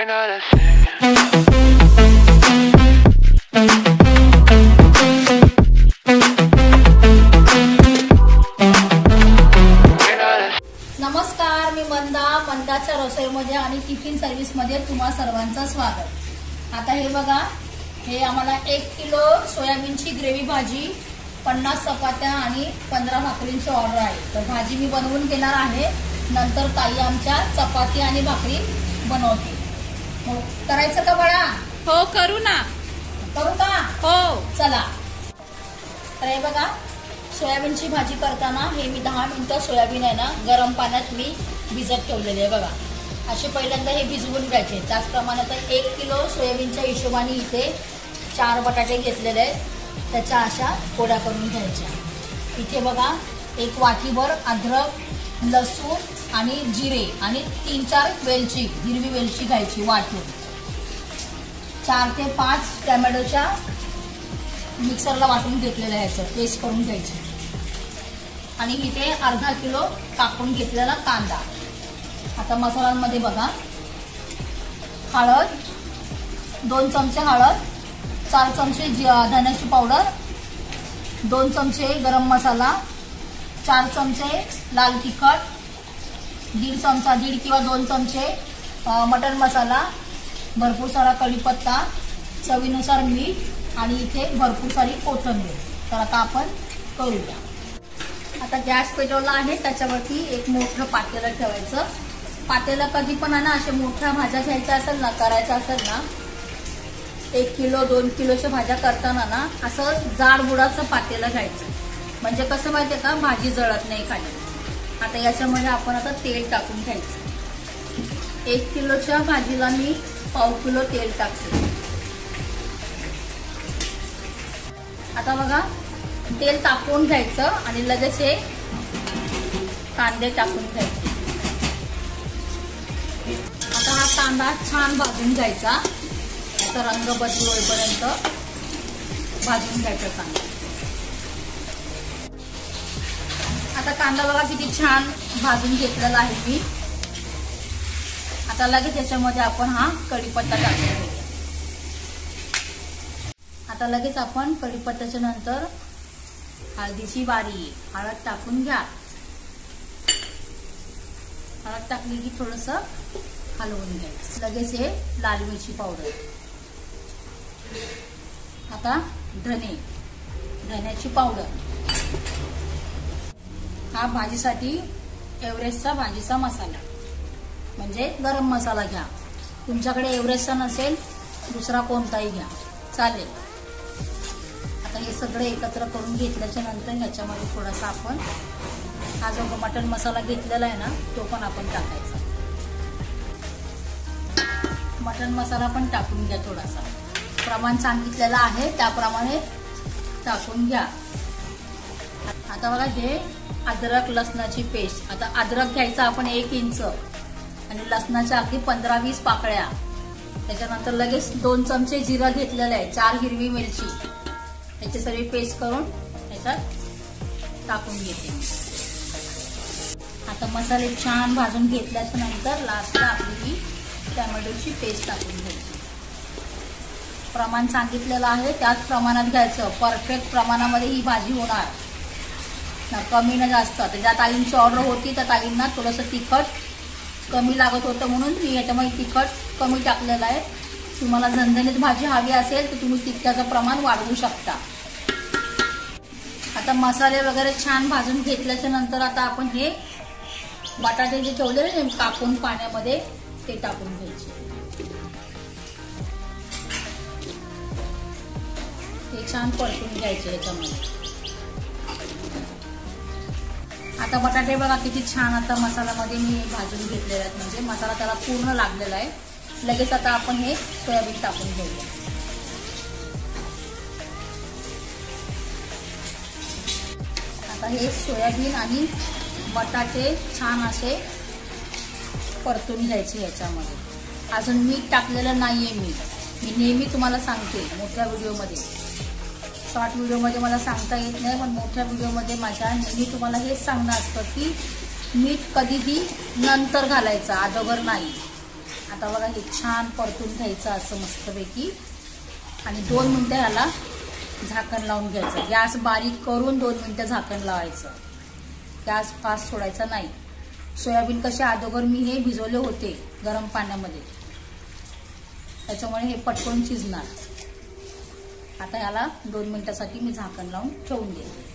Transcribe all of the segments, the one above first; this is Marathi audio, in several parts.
नमस्कार, मी मंदाच्या रसोईमध्ये आणि टिफिन सर्व्हिसमध्ये तुम्हा सर्वांचं स्वागत। आता हे बघा, हे आम्हाला 1 किलो सोयाबीनची ग्रेव्ही भाजी, 50 चपात्या आणि 15 भाकरींची ऑर्डर आहे। तर भाजी मी बनवून घेणार आहे, नंतर ताई आमच्या चपाती आणि भाकरी बनवते। करायचं का बाळा? हो, करू ना। करू का? हो, चला। तर हे बघा, सोयाबीनची भाजी करताना हे मी 10 मिनिटं सोयाबीन आहे ना गरम पाण्यात मी भिजत ठेवलेले आहे बघा। असे पहिल्यांदा हे भिजवून घ्यायचे। त्याचप्रमाणे तर 1 किलो सोयाबीनच्या हिशोबाने इथे 4 बटाटे घेतलेले आहेत, त्याच्या अशा फोड्या करून घ्यायच्या। इथे बघा, 1 वाटीभर अद्रक, लसूण आणि जिरे आणि 3-4 वेलची, हिरवी वेलची घ्यायची वाटून। 4 ते 5 टोमॅटोच्या मिक्सरला वाटून घेतलेलं आहे, पेस्ट करून घ्यायची। आणि इथे अर्धा किलो कापून घेतलेला कांदा। आता मसाल्यांमध्ये बघा, हळद 2 चमचे हळद, 4 चमचे धण्याची पावडर, 2 चमचे गरम मसाला, 4 चमचे लाल तिखट, 1.5 किंवा 2 चमचे मटन मसाला, भरपूर सारा कढीपत्ता, चवीनुसार मीठ आणि इथे भरपूर सारी कोथिंबीर। तर आता आपण करूया। आता गॅस पेटवला आहे, त्याच्यावरती एक मोठं पातेलं ठेवायचं। पातेलं कधी पण आहे ना, अशा मोठ्या भाज्या घ्यायच्या असेल ना, करायच्या असेल ना, 1 किलो 2 किलोच्या भाज्या करताना ना, असं जाड बुडाचं पातेलं घ्यायचं। म्हणजे कसं माहितीये का, भाजी जळत नाही खाली। आता याच्यामध्ये आपण आता तेल टाकून घ्यायचं। 1 किलोच्या भाजीला मी पाव किलो तेल टाकते। आता बघा, तेल तापवून घ्यायचं आणि लगेच हे कांदे टाकून घ्यायचे। आता हा कांदा छान भाजून घ्यायचा, याचा रंग बदलू होईपर्यंत भाजून घ्यायचा कांदा। आता कांदा बघा किती छान भाजून घेतलेला आहे मी। आता लगेच याच्यामध्ये आपण हा कढीपत्ता टाकून घेऊया। आता लगेच आपण कढीपत्त्याच्या नंतर हळदीची वारी, हळद टाकून घ्या। हळद टाकली की थोडस हलवून घ्यायचं। लगेच हे लाल मिरची पावडर, आता धण्याची पावडर। हा भाजीसाठी एव्हरेस्टचा भाजीचा मसाला, म्हणजे गरम मसाला घ्या। तुमच्याकडे एव्हरेस्टचा नसेल, दुसरा कोणताही घ्या, चालेल। आता हे सगळे एकत्र करून घेतल्याच्या नंतर ह्याच्यामध्ये थोडासा आपण हा जो मटन मसाला घेतलेला आहे ना, तो पण आपण टाकायचा। मटन मसाला पण टाकून घ्या, थोडासा प्रमाण सांगितलेलं आहे त्याप्रमाणे टाकून घ्या। आता बघा, हे अद्रक लसणाची पेस्ट। आता अद्रक घ्यायचा आपण 1 इंच आणि लसणाच्या अगदी 15-20 पाकळ्या। त्याच्यानंतर लगेच 2 चमचे जिरा घेतलेलं आहे, 4 हिरवी मिरची, याची सगळी पेस्ट करून याच्यात टाकून घेते। आता मसाले छान भाजून घेतल्याच्या नंतर लास्टला आपली ही टोमॅटोची पेस्ट टाकून घ्यायची। प्रमाण सांगितलेलं आहे त्याच प्रमाणात घ्यायचं। परफेक्ट प्रमाणामध्ये ही भाजी होणार ना, कमी ना जास्त। ज्या ताईंची ऑर्डर होती त्या ताईंना थोडंसं तिखट कमी लागत होतं, म्हणून मी याच्यामध्ये तिखट कमी टाकलेलं आहे। तुम्हाला झणझणीत भाजी हवी असेल तर तुम्ही तिखटाचं प्रमाण वाढवू शकता। आता मसाले वगैरे छान भाजून घेतल्याच्या नंतर आता आपण हे बटाटे जे ठेवलेले कापून पाण्यामध्ये ते टाकून घ्यायचे। ते छान परतून घ्यायचे याच्यामध्ये। आता बटाटे बघा किती छान आता मसाल्यामध्ये मी भाजून घेतलेले आहेत, म्हणजे मसाला त्याला पूर्ण लागलेला आहे। लगेच आता आपण हे सोयाबीन टाकून घेऊया। आता हे सोयाबीन आणि बटाटे छान असे परतून घ्यायचे याच्यामध्ये। अजून मीठ टाकलेलं नाहीये मी नेहमी तुम्हाला सांगते मोठ्या व्हिडिओमध्ये। शॉर्ट व्हिडिओमध्ये मला सांगता येत नाही, पण मोठ्या व्हिडिओमध्ये माझ्या नेहमी तुम्हाला हेच सांगणं असतं की मीठ कधीही नंतर घालायचं, अगोदर नाही। आता आता बघा हे छान परतून घ्यायचं असं मस्तपैकी आणि 2 मिनिटं ह्याला झाकण लावून घ्यायचं. गॅस बारीक करून 2 मिनिटं झाकण लावायचं. गॅस फास्ट सोडायचा नाही. सोयाबीन कसे अगोदर मी हे भिजवले होते गरम पाण्यामध्ये, त्याच्यामुळे हे पटकन शिजणार. आता ह्याला 2 मिनिटासाठी मी झाकण लावून ठेवून देते.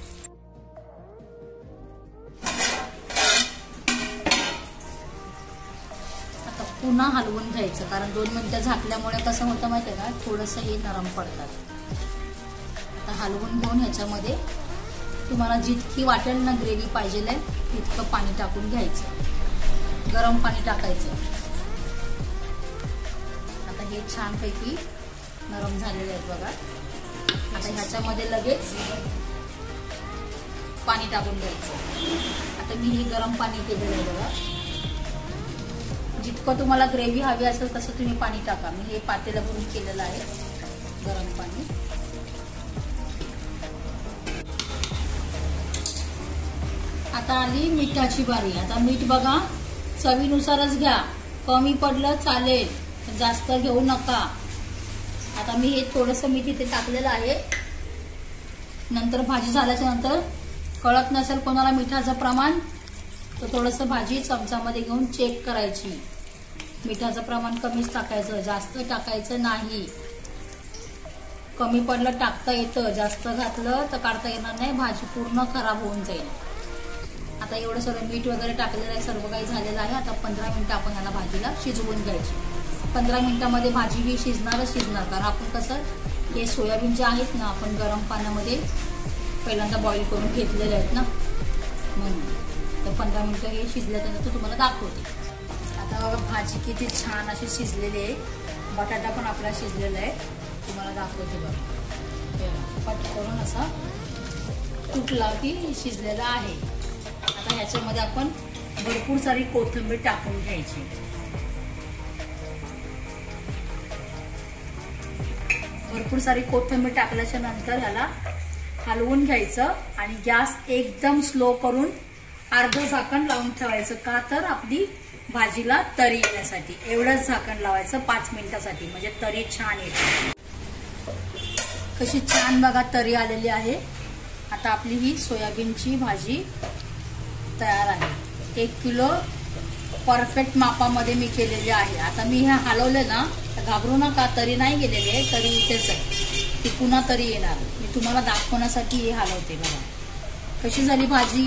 आता पुन्हा हलवून घ्यायचं, कारण 2 मिनिटं झाकल्यामुळे कसं होतं माहिती आहे का, थोडंसं हे नरम पडतात. आता हलवून घेऊन ह्याच्यामध्ये तुम्हाला जितकी वाटेल ना ग्रेव्ही पाहिजे तितकं पाणी टाकून घ्यायचं. गरम पाणी टाकायचं. आता हे छानपैकी नरम झालेले आहेत बघा. आता ह्याच्यामध्ये लगेच पाणी टाकून द्यायचं. आता मी हे गरम पाणी केलेलं आहे बघा. जितकं तुम्हाला ग्रेव्ही हवी असेल तसं तुम्ही पाणी टाका. मी हे पातेलं भरून केलेलं आहे गरम पाणी. आता आली मिठाची बारी. आता मीठ बघा चवीनुसारच घ्या. कमी पडलं चालेल, जास्त घेऊ नका. आता मी हे थोडंसं मीठ इथे टाकलेलं आहे. नंतर भाजी झाल्याच्या नंतर कळत नसेल कोणाला मिठाचं प्रमाण, तर थोडंसं भाजी चमचामध्ये घेऊन चेक करायची. मिठाचं प्रमाण कमीच टाकायचं, जास्त टाकायचं नाही. कमी पडलं टाकता येतं, जास्त घातलं तर काढता येणार नाही, भाजी पूर्ण खराब होऊन जाईल. आता एवढं सगळं मीठ वगैरे टाकलेलं आहे, सर्व काही झालेलं आहे. आता 15 मिनिटं आपण याला भाजीला शिजवून घ्यायची. 15 मिनिटांमध्ये भाजी ही शिजणारच शिजणार, कारण आपण कसं हे सोयाबीन जे आहेत ना आपण गरम पाण्यामध्ये पहिल्यांदा बॉईल करून घेतलेले आहेत ना, म्हणून तर 15 मिनिटं हे शिजल्यानंतर तुम्हाला दाखवते. आता बघा भाजी किती छान अशी शिजलेली आहे. बटाटा पण आपला शिजलेला आहे, तुम्हाला दाखवते बघा. पट करून असा तुटला की शिजलेला आहे. आता ह्याच्यामध्ये आपण भरपूर सारी कोथिंबीर टाकून घ्यायची. भरपूर सारी कोथिंबीर टाकल्याच्या नंतर ह्याला हलवून घ्यायचं आणि गॅस एकदम स्लो करून अर्धं झाकण लावून ठेवायचं. का तर आपली भाजीला तरी येण्यासाठी एवढंच झाकण लावायचं 5 मिनिटासाठी, म्हणजे तरी छान येते. कशी छान बघा तरी आलेली आहे. आता आपली ही सोयाबीनची भाजी तयार आहे. 1 किलो परफेक्ट मापामध्ये मी केलेली आहे. आता मी हे हलवले ना, घाबरू नका, तरी नाही गेलेली आहे, तरी इथेच आहे. ती पुन्हा तरी येणार. मी तुम्हाला दाखवण्यासाठी हे हलवते बघा. कशी झाली भाजी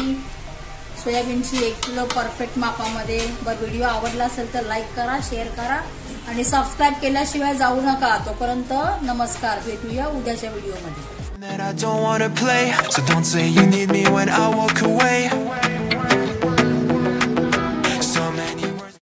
सोयाबीनची 1 किलो परफेक्ट मापामध्ये. व्हिडिओ आवडला असेल तर लाईक करा, शेअर करा आणि सबस्क्राईब केल्याशिवाय जाऊ नका. तोपर्यंत नमस्कार, भेटूया उद्याच्या व्हिडिओमध्ये. I don't wanna play, so don't say you need me when I walk away.